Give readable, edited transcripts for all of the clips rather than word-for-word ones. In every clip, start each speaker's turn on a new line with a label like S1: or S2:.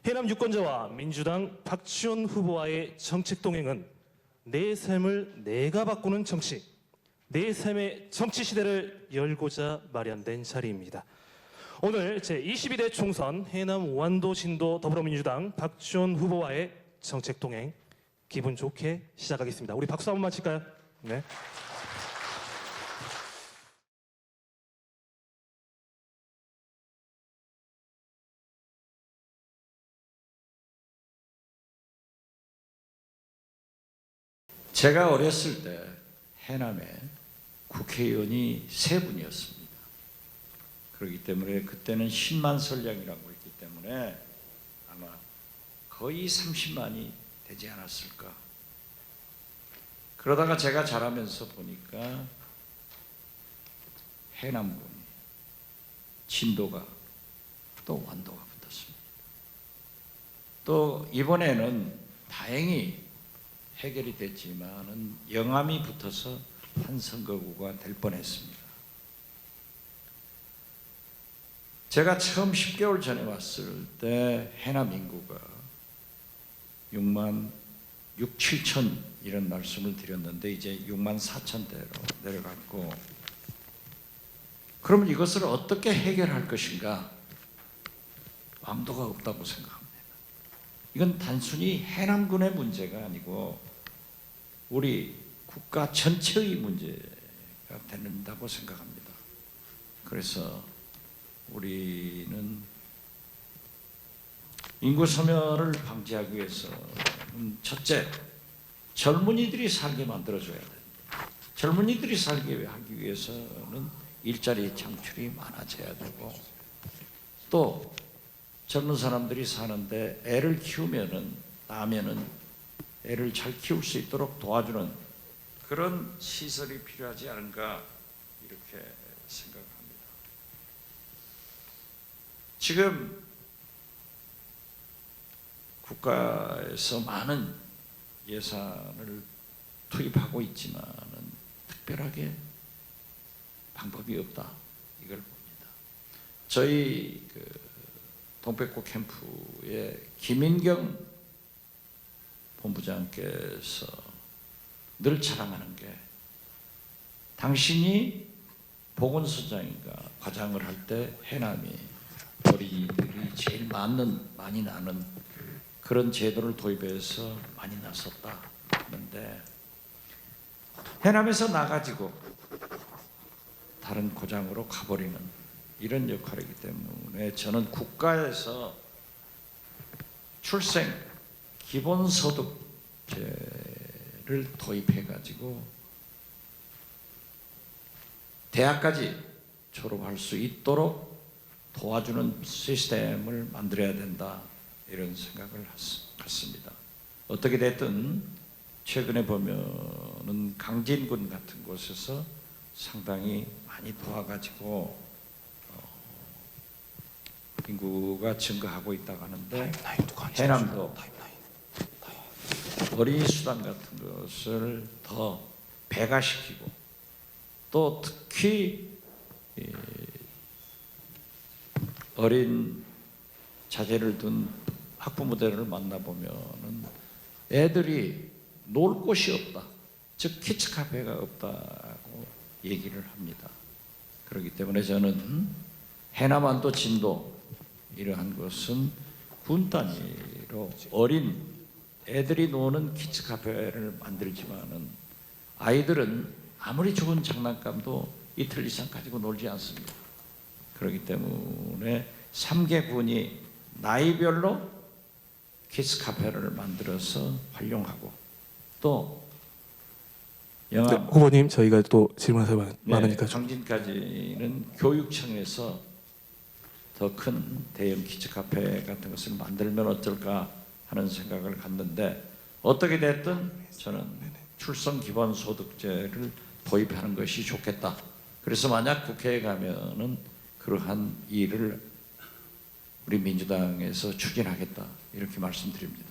S1: 해남 유권자와 민주당 박지원 후보와의 정책 동행은 내 삶을 내가 바꾸는 정치, 내 삶의 정치 시대를 열고자 마련된 자리입니다. 오늘 제22대 총선 해남 완도 진도 더불어민주당 박지원 후보와의 정책 동행 기분 좋게 시작하겠습니다. 우리 박수 한번 칠까요? 네.
S2: 제가 어렸을 때 해남에 국회의원이 3분이었습니다. 그렇기 때문에 그때는 10만 선량이라고 했기 때문에 아마 거의 30만이 되지 않았을까. 그러다가 제가 자라면서 보니까 해남군이 진도가 또 완도가 붙었습니다. 또 이번에는 다행히 해결이 됐지만은 영암이 붙어서 한 선거구가 될 뻔했습니다. 제가 처음 10개월 전에 왔을 때 해남 인구가 6만 6, 7천 이런 말씀을 드렸는데 이제 6만 4천대로 내려갔고, 그러면 이것을 어떻게 해결할 것인가? 왕도가 없다고 생각합니다. 이건 단순히 해남군의 문제가 아니고 우리 국가 전체의 문제가 된다고 생각합니다. 그래서 우리는 인구 소멸을 방지하기 위해서는 첫째, 젊은이들이 살게 만들어줘야 됩니다. 젊은이들이 살게 하기 위해서는 일자리 창출이 많아져야 되고, 또 젊은 사람들이 사는데 애를 낳으면은 애를 잘 키울 수 있도록 도와주는 그런 시설이 필요하지 않은가 이렇게 생각합니다. 지금 국가에서 많은 예산을 투입하고 있지만은 특별하게 방법이 없다 이걸 봅니다. 저희 동백꽃 캠프의 김인경 본부장께서 늘 자랑하는 게, 당신이 보건소장인가 과장을 할 때 해남이 어린이들이 제일 많이 나는 그런 제도를 도입해서 많이 났었다 하는데, 해남에서 나가지고 다른 고장으로 가버리는 이런 역할이기 때문에 저는 국가에서 출생 기본소득제를 도입해가지고 대학까지 졸업할 수 있도록 도와주는 시스템을 만들어야 된다 이런 생각을 갖습니다. 어떻게 됐든 최근에 보면은 강진군 같은 곳에서 상당히 많이 도와가지고 인구가 증가하고 있다고 하는데, 해남도 어린이 수당 같은 것을 더 배가시키고, 또 특히 어린 자제를 둔 학부모들을 만나보면은 애들이 놀 곳이 없다, 즉 키즈 카페가 없다고 얘기를 합니다. 그렇기 때문에 저는 해남 완도 진도 이러한 것은 군 단위로 어린 애들이 노는 키즈 카페를 만들지만은 아이들은 아무리 좋은 장난감도 이틀 이상 가지고 놀지 않습니다. 그렇기 때문에 3개 군이 나이별로 키즈 카페를 만들어서 활용하고, 또 영암
S1: 후보님 저희가 또 질문하셔야 많으니까
S2: 강진까지는 교육청에서 더 큰 대형 키즈 카페 같은 것을 만들면 어떨까 하는 생각을 갖는데, 어떻게 됐든 저는 출생 기본소득제를 도입하는 것이 좋겠다. 그래서 만약 국회에 가면은 그러한 일을 우리 민주당에서 추진하겠다 이렇게 말씀드립니다.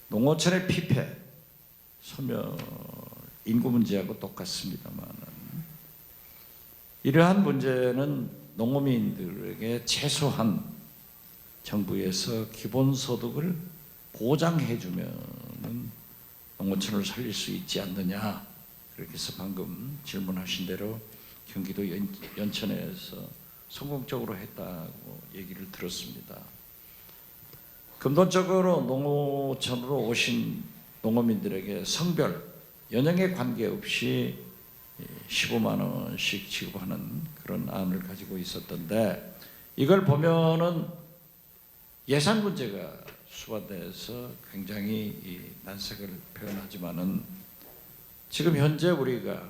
S2: 농어촌의 피폐 소멸 인구 문제하고 똑같습니다만 이러한 문제는 농어민들에게 최소한 정부에서 기본소득을 보장해주면 농어촌을 살릴 수 있지 않느냐. 그렇게 해서 방금 질문하신 대로 경기도 연천에서 성공적으로 했다고 얘기를 들었습니다. 근본적으로 농어촌으로 오신 농어민들에게 성별, 연령에 관계없이 15만 원씩 지급하는 그런 안을 가지고 있었던데 이걸 보면은 예산 문제가 수반돼서 굉장히 난색을 표현하지만은 지금 현재 우리가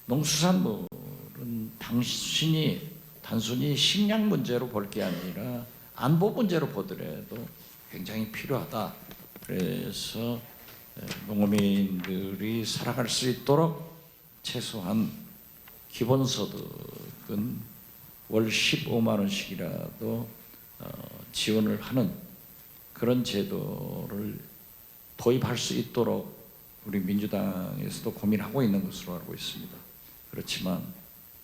S2: 농수산물은 단순히 식량 문제로 볼 게 아니라 안보 문제로 보더라도 굉장히 필요하다. 그래서 농어민들이 살아갈 수 있도록 최소한 기본소득은 월 15만 원씩이라도 지원을 하는 그런 제도를 도입할 수 있도록 우리 민주당에서도 고민하고 있는 것으로 알고 있습니다. 그렇지만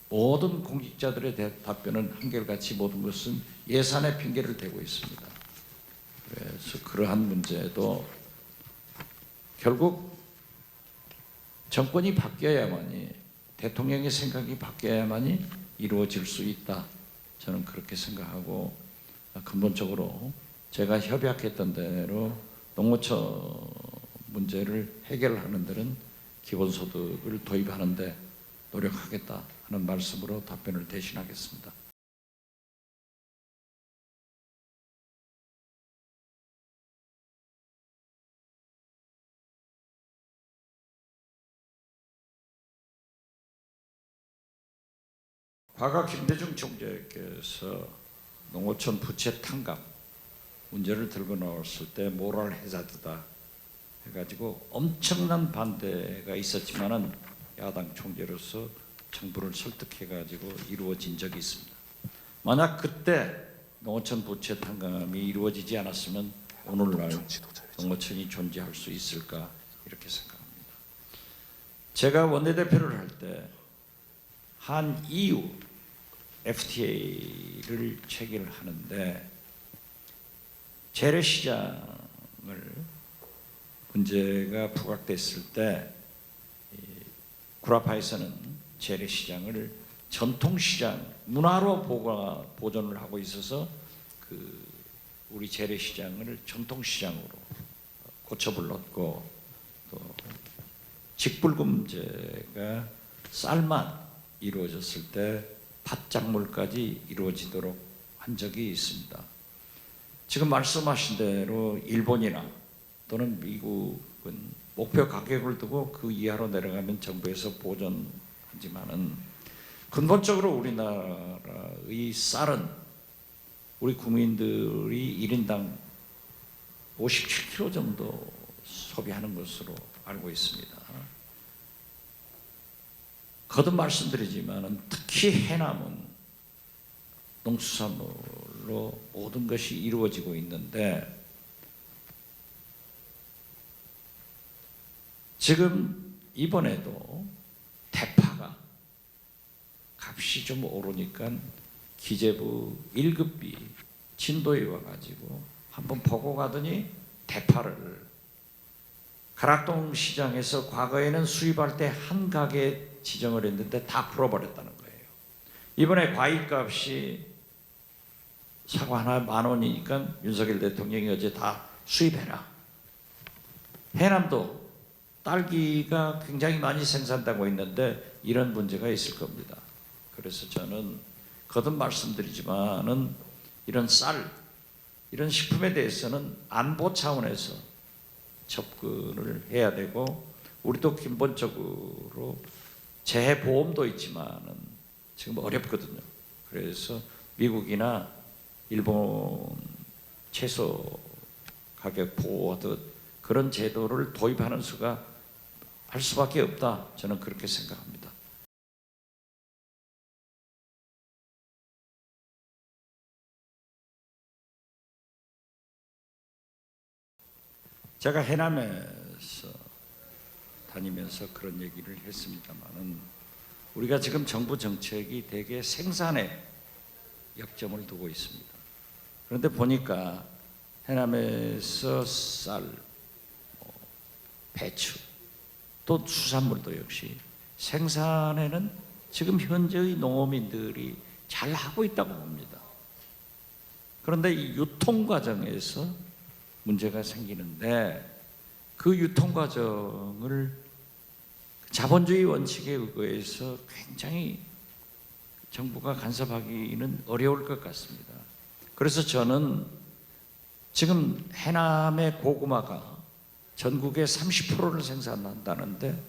S2: 모든 공직자들의 답변은 한결같이 모든 것은 예산의 핑계를 대고 있습니다. 그래서 그러한 문제도 결국 정권이 바뀌어야만이 대통령의 생각이 바뀌어야만이 이루어질 수 있다. 저는 그렇게 생각하고 근본적으로 제가 협약했던 대로 농어촌 문제를 해결하는 데는 기본소득을 도입하는 데 노력하겠다 하는 말씀으로 답변을 대신하겠습니다. 과거 김대중 총재께서 농어촌 부채 탕감 문제를 들고 나왔을 때 모랄 해자드다 해가지고 엄청난 반대가 있었지만은 야당 총재로서 정부를 설득해가지고 이루어진 적이 있습니다. 만약 그때 농어촌 부채 탕감이 이루어지지 않았으면 오늘날 농어촌이 존재할 수 있을까 이렇게 생각합니다. 제가 원내대표를 할 때 한 EU FTA를 체결하는데 재래시장을 문제가 부각됐을 때 구라파에서는 재래시장을 전통시장 문화로 보존을 하고 있어서 우리 재래시장을 전통시장으로 고쳐 불렀고 또 직불금제가 쌀만 이루어졌을 때 팥작물까지 이루어지도록 한 적이 있습니다. 지금 말씀하신 대로 일본이나 또는 미국은 목표 가격을 두고 그 이하로 내려가면 정부에서 보존하지만은 근본적으로 우리나라의 쌀은 우리 국민들이 1인당 57kg 정도 소비하는 것으로 알고 있습니다. 거듭 말씀드리지만은 특히 해남은 농수산물로 모든 것이 이루어지고 있는데 지금 이번에도 대파가 값이 좀 오르니까 기재부 1급비 진도에 와가지고 한번 보고 가더니 대파를 가락동 시장에서 과거에는 수입할 때 한 가게 지정을 했는데 다 풀어버렸다는 거예요. 이번에 과일값이 사과 하나 10,000원이니까 윤석열 대통령이 어제 다 수입해라. 해남도 딸기가 굉장히 많이 생산되고 있는데 이런 문제가 있을 겁니다. 그래서 저는 거듭 말씀드리지만은 이런 쌀, 이런 식품에 대해서는 안보 차원에서 접근을 해야 되고 우리도 기본적으로 재해보험도 있지만은 지금 어렵거든요. 그래서 미국이나 일본 채소 가격 보호하듯 그런 제도를 도입하는 수가 할 수밖에 없다. 저는 그렇게 생각합니다. 제가 해남에서 다니면서 그런 얘기를 했습니다만은 우리가 지금 정부 정책이 대개 생산에 역점을 두고 있습니다. 그런데 보니까 해남에서 쌀, 배추, 또 수산물도 역시 생산에는 지금 현재의 농어민들이 잘 하고 있다고 봅니다. 그런데 이 유통 과정에서 문제가 생기는데 그 유통 과정을 자본주의 원칙에 의거해서 굉장히 정부가 간섭하기는 어려울 것 같습니다. 그래서 저는 지금 해남의 고구마가 전국의 30%를 생산한다는데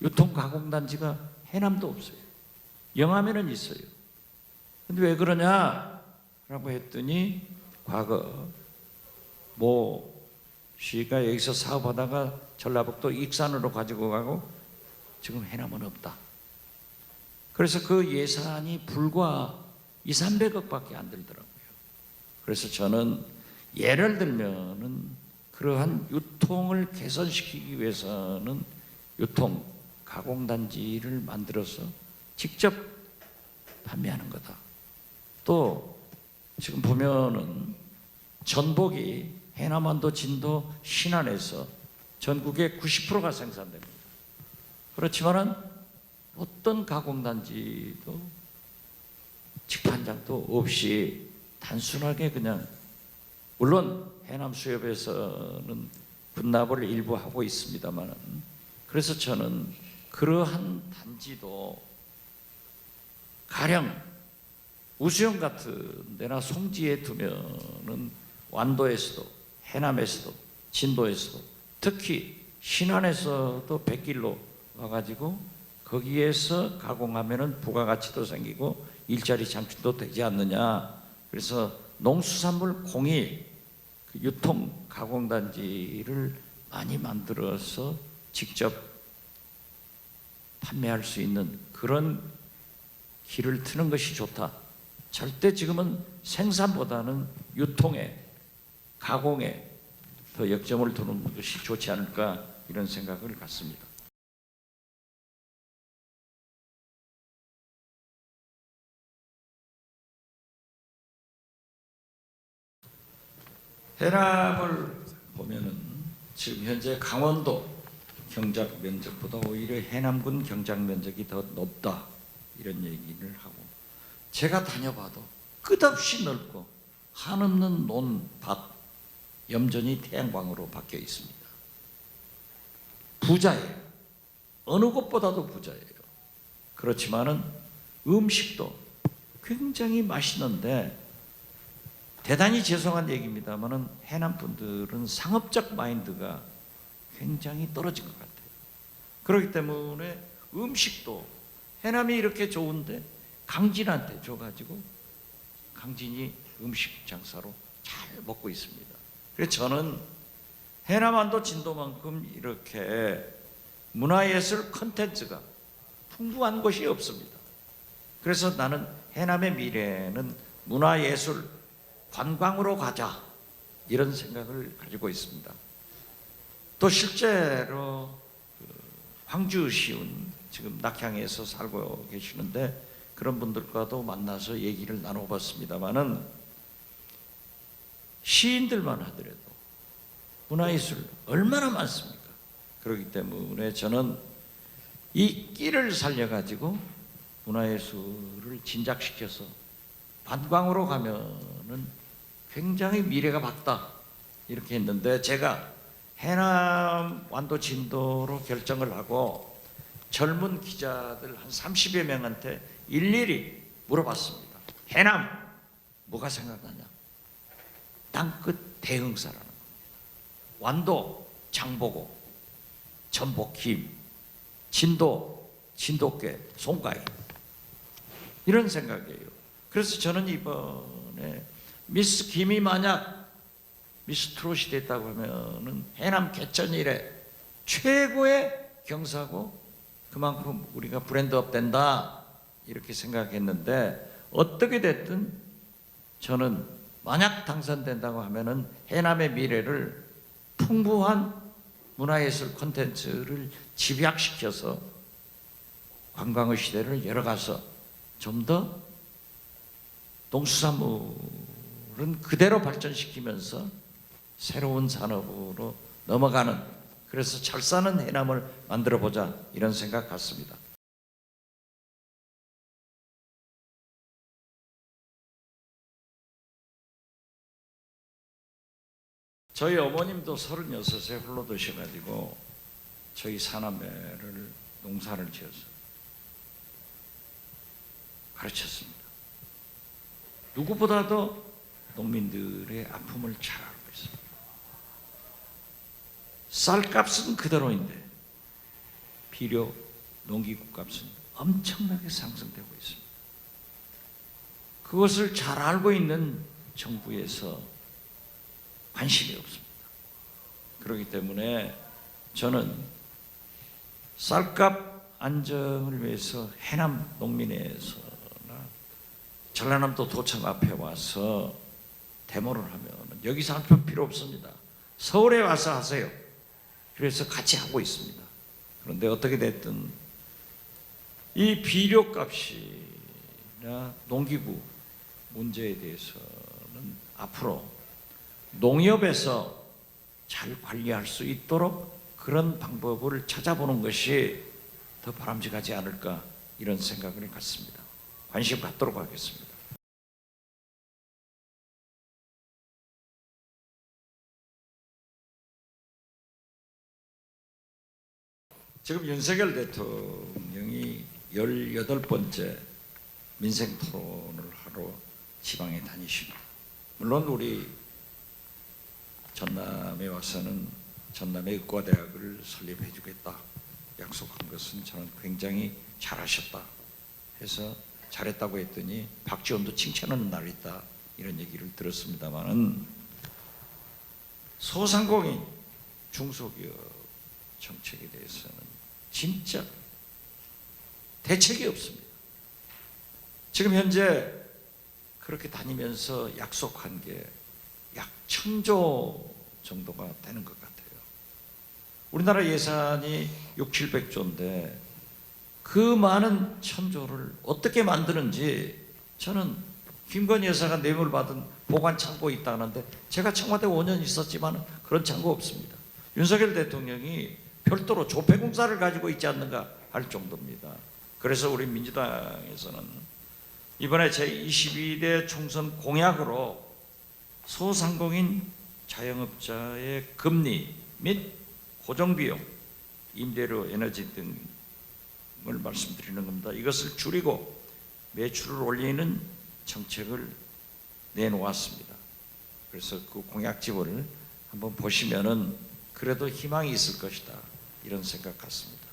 S2: 유통 가공단지가 해남도 없어요. 영암에는 있어요. 근데 왜 그러냐라고 했더니 과거 모 시가 여기서 사업하다가 전라북도 익산으로 가지고 가고 지금 해남은 없다. 그래서 그 예산이 불과 200~300억밖에 안 들더라고요. 그래서 저는 예를 들면은 그러한 유통을 개선시키기 위해서는 유통 가공단지를 만들어서 직접 판매하는 거다. 또 지금 보면은 전복이 해남완도 진도 신안에서 전국의 90%가 생산됩니다. 그렇지만은 어떤 가공단지도 직판장도 없이 단순하게 그냥, 물론 해남 수협에서는 분납을 일부 하고 있습니다만, 그래서 저는 그러한 단지도 가령 우수영 같은 데나 송지에 두면은 완도에서도 해남에서도 진도에서도 특히 신안에서도 100길로 와가지고 거기에서 가공하면은 부가가치도 생기고 일자리 창출도 되지 않느냐. 그래서 농수산물 공익 유통 가공단지를 많이 만들어서 직접 판매할 수 있는 그런 길을 트는 것이 좋다. 절대 지금은 생산보다는 유통에 가공에 더 역점을 두는 것이 좋지 않을까, 이런 생각을 갖습니다. 해남을 보면은 지금 현재 강원도 경작 면적보다 오히려 해남군 경작 면적이 더 높다, 이런 얘기를 하고, 제가 다녀봐도 끝없이 넓고 한없는 논밭, 염전이 태양광으로 바뀌어 있습니다. 부자예요. 어느 곳보다도 부자예요. 그렇지만은 음식도 굉장히 맛있는데, 대단히 죄송한 얘기입니다만은 해남 분들은 상업적 마인드가 굉장히 떨어진 것 같아요. 그렇기 때문에 음식도 해남이 이렇게 좋은데 강진한테 줘가지고 강진이 음식 장사로 잘 먹고 있습니다. 그래서 저는 해남완도 진도만큼 이렇게 문화예술 콘텐츠가 풍부한 곳이 없습니다. 그래서 나는 해남의 미래는 문화예술 관광으로 가자, 이런 생각을 가지고 있습니다. 또 실제로 황주 시운 지금 낙향에서 살고 계시는데 그런 분들과도 만나서 얘기를 나눠봤습니다만은 시인들만 하더라도 문화예술 얼마나 많습니까? 그렇기 때문에 저는 이 끼를 살려가지고 문화예술을 진작시켜서 관광으로 가면은 굉장히 미래가 밝다, 이렇게 했는데, 제가 해남 완도 진도로 결정을 하고 젊은 기자들 한 30여 명한테 일일이 물어봤습니다. 해남 뭐가 생각나냐? 땅끝 대흥사라는 겁니다. 완도 장보고, 전복 김, 진도 진돗개 송가인, 이런 생각이에요. 그래서 저는 이번에 미스 김이 만약 미스 트롯이 됐다고 하면은 해남 개천 이래 최고의 경사고 그만큼 우리가 브랜드업 된다, 이렇게 생각했는데, 어떻게 됐든 저는 만약 당선된다고 하면은 해남의 미래를 풍부한 문화예술 콘텐츠를 집약시켜서 관광의 시대를 열어가서 좀 더 농수산물은 그대로 발전시키면서 새로운 산업으로 넘어가는, 그래서 잘 사는 해남을 만들어보자, 이런 생각 같습니다. 저희 어머님도 36에 홀로 드셔가지고 저희 사남매를 농사를 지어서 가르쳤습니다. 누구보다도 농민들의 아픔을 잘 알고 있습니다. 쌀값은 그대로인데 비료, 농기구 값은 엄청나게 상승되고 있습니다. 그것을 잘 알고 있는 정부에서 관심이 없습니다. 그렇기 때문에 저는 쌀값 안정을 위해서 해남 농민회에서나 전라남도 도청 앞에 와서 데모를 하면 여기서 할 필요 없습니다. 서울에 와서 하세요. 그래서 같이 하고 있습니다. 그런데 어떻게 됐든 이 비료값이나 농기구 문제에 대해서는 앞으로 농협에서 잘 관리할 수 있도록 그런 방법을 찾아보는 것이 더 바람직하지 않을까, 이런 생각을 갖습니다. 관심 갖도록 하겠습니다. 지금 윤석열 대통령이 18번째 민생 토론을 하러 지방에 다니십니다. 물론 우리 전남에 와서는 전남의 의과대학을 설립해 주겠다 약속한 것은 저는 굉장히 잘하셨다 해서 잘했다고 했더니 박지원도 칭찬하는 날이 있다, 이런 얘기를 들었습니다마는 소상공인 중소기업 정책에 대해서는 진짜 대책이 없습니다. 지금 현재 그렇게 다니면서 약속한 게 약 1000조 정도가 되는 것 같아요. 우리나라 예산이 600~700조인데 그 많은 1000조를 어떻게 만드는지, 저는 김건희 여사가 뇌물 받은 보관 창고에 있다 하는데 제가 청와대 5년 있었지만 그런 창고 없습니다. 윤석열 대통령이 별도로 조폐공사를 가지고 있지 않는가 할 정도입니다. 그래서 우리 민주당에서는 이번에 제22대 총선 공약으로 소상공인 자영업자의 금리 및 고정비용, 임대료, 에너지 등을 말씀드리는 겁니다. 이것을 줄이고 매출을 올리는 정책을 내놓았습니다. 그래서 그 공약집을 한번 보시면은 그래도 희망이 있을 것이다, 이런 생각 같습니다.